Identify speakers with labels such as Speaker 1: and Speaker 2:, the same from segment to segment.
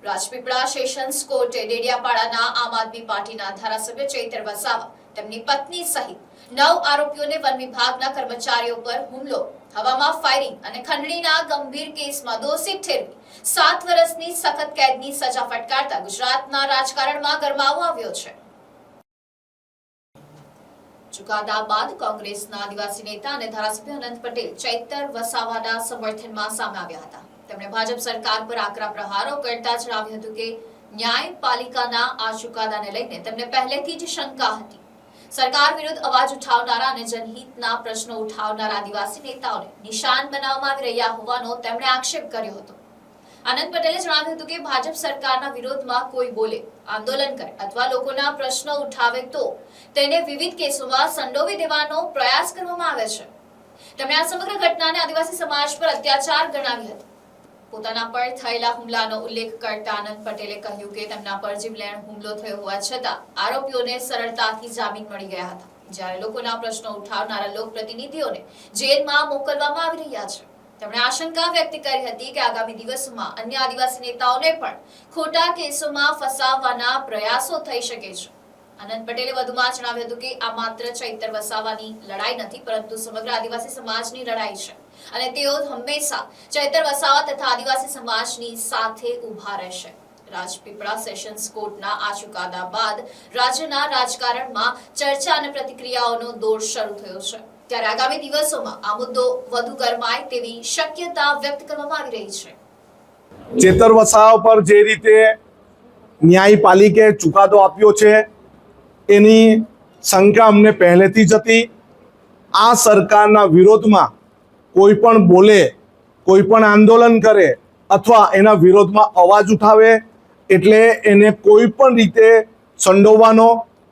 Speaker 1: Rajpipla sessions કોર્ટે ડેડિયાપાડાના આમ આદમી પાર્ટીના ધારાસભ્ય ચૈતર વસાવા તેમની પત્ની સહિત 9 આરોપીઓને વન વિભાગના કર્મચારીઓ પર હુમલો, હવામાં ફાયરિંગ અને ખંડણીના ગંભીર કેસમાં દોષિત ઠેરવી 7 વર્ષની સખત કેદની સજા ફટકારતા ગુજરાતના રાજકારણમાં ગરમાવો આવ્યો છે। ચુકાદા બાદ કોંગ્રેસના આદિવાસી નેતા અને ધારાસભ્ય અનંત પટેલ ચૈતર વસાવાના સમર્થનમાં સામે આવ્યા હતા। તેમણે ભાજપ સરકાર પર આકરા પ્રહારો કરતા જણાવ્યું હતું કે ન્યાયપાલિકાના આ ચુકાદાને લઈને તેમને પહેલેથી જ શંકા હતી। સરકાર વિરુદ્ધ અવાજ ઉઠાવનારા અને જનહિતના પ્રશ્નો ઉઠાવનારા આદિવાસી નેતાઓને નિશાન બનાવવામાં આવી રહ્યા હોવાનો તેમણે આક્ષેપ કર્યો હતો। આનંદ પટેલે જણાવ્યું હતું કે ભાજપ સરકારના વિરોધમાં કોઈ બોલે, આંદોલન કરે અથવા લોકોના પ્રશ્નો ઉઠાવે તો તેને વિવિધ કેસોમાં સંડોવી દેવાનો પ્રયાસ કરવામાં આવે છે। તેમણે આ સમગ્ર ઘટનાને આદિવાસી સમાજ પર અત્યાચાર ગણાવી હતી। પોતાના પર થયેલા હુમલાનો ઉલ્લેખ કરતા આનંદ પટેલે કહ્યું કે તેમના પર જીવલેણ હુમલો થયો હોવા છતાં આરોપીઓને સરળતાથી જામીન મળી ગયા હતા, જ્યારે લોકોના પ્રશ્નો ઉઠાવનારા લોકપ્રતિનિધિઓને જેલમાં મોકલવામાં આવી રહ્યા છે। તેમણે આશંકા વ્યક્ત કરી હતી કે આગામી દિવસોમાં અન્ય આદિવાસી નેતાઓને પણ ખોટા કેસોમાં ફસાવવાના પ્રયાસો થઈ શકે છે। આનંદ પટેલે વધુમાં જણાવ્યું હતું કે આ માત્ર ચૈતર વસાવાની લડાઈ નથી, પરંતુ સમગ્ર આદિવાસી સમાજની લડાઈ છે અને તેઓ હંમેશા ચૈતર વસાવા તથા આદિવાસી સમાજની સાથે ઊભા રહેશે। રાજપીપળા સેશન્સ કોર્ટના આ ચુકાદા બાદ રાજ્યના રાજકારણમાં ચર્ચા અને પ્રતિક્રિયાઓનો દોર શરૂ થયો છે, ત્યારે આગામી દિવસોમાં આ મુદ્દો વધુ ગરમાય તેવી શક્યતા વ્યક્ત કરવામાં આવી રહી છે।
Speaker 2: ચેતર વસાવા પર જે રીતે ન્યાયપાલિકે ચુકાદો આપ્યો છે એની શંકા અમને પહેલેથી જ હતી। આ સરકારના વિરોધમાં કોઈ પણ બોલે, કોઈ પણ આંદોલન કરે અથવા એના વિરોધમાં અવાજ ઉઠાવે એટલે એને કોઈ પણ રીતે સંડોવવાનો,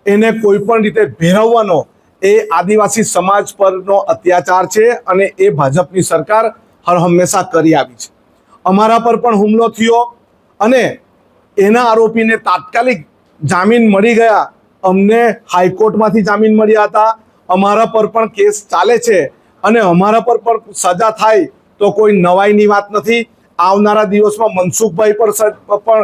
Speaker 2: એને કોઈ પણ રીતે ભેરવવાનો એ આદિવાસી સમાજ પરનો અત્યાચાર છે અને એ ભાજપની સરકાર હર હંમેશા કરી આવી છે। અમારા પર પણ હુમલો થયો અને એના આરોપીને તાત્કાલિક જામીન મળી ગયા। અમને હાઈકોર્ટમાંથી જામીન મળ્યા હતા। અમારા પર પણ કેસ ચાલે છે અને અમારા પર પણ સજા થાય તો કોઈ નવાઈની વાત નથી। આવનારા દિવસમાં મનસુખભાઈ પણ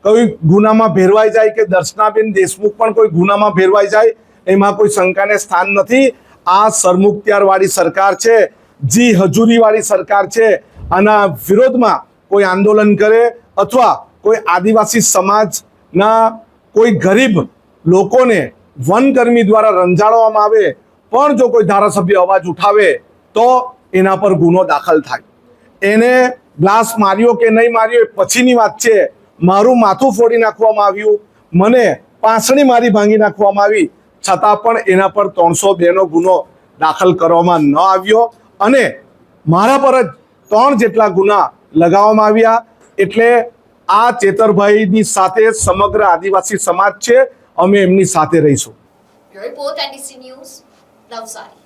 Speaker 2: કોઈ ગુનામાં ભેરવાઈ જાય કે દર્શનાબેન દેશમુખ પણ કોઈ ગુનામાં ભેરવાઈ જાય એમાં કોઈ શંકાને સ્થાન નથી। આ સરમુખત્યારવાળી સરકાર છે, જી હજુરીવાળી સરકાર છે। આના વિરોધમાં કોઈ આંદોલન કરે અથવા કોઈ આદિવાસી સમાજના કોઈ ગરીબ લોકોને વનકર્મી દ્વારા રંજાડવામાં આવે પણ જો કોઈ ધારાસભ્ય અવાજ ઉઠાવે તો એના પર ગુનો દાખલ થાય। એને ગ્લાસ માર્યો કે નહીં માર્યો એ પછીની વાત છે। મારું માથું ફોડી નાખવામાં આવ્યું, મને પાંસળી મારી ભાંગી નાખવામાં આવી, છતાં પણ એના પર 302 નો ગુનો દાખલ કરવામાં ન આવ્યો અને મારા પર જ 3 જેટલા ગુના લગાવવામાં આવ્યા। એટલે આ ચેતરભાઈની સાથે સમગ્ર આદિવાસી સમાજ છે, અમે એમની સાથે રહીશું।
Speaker 1: Report NDC news, Navsari.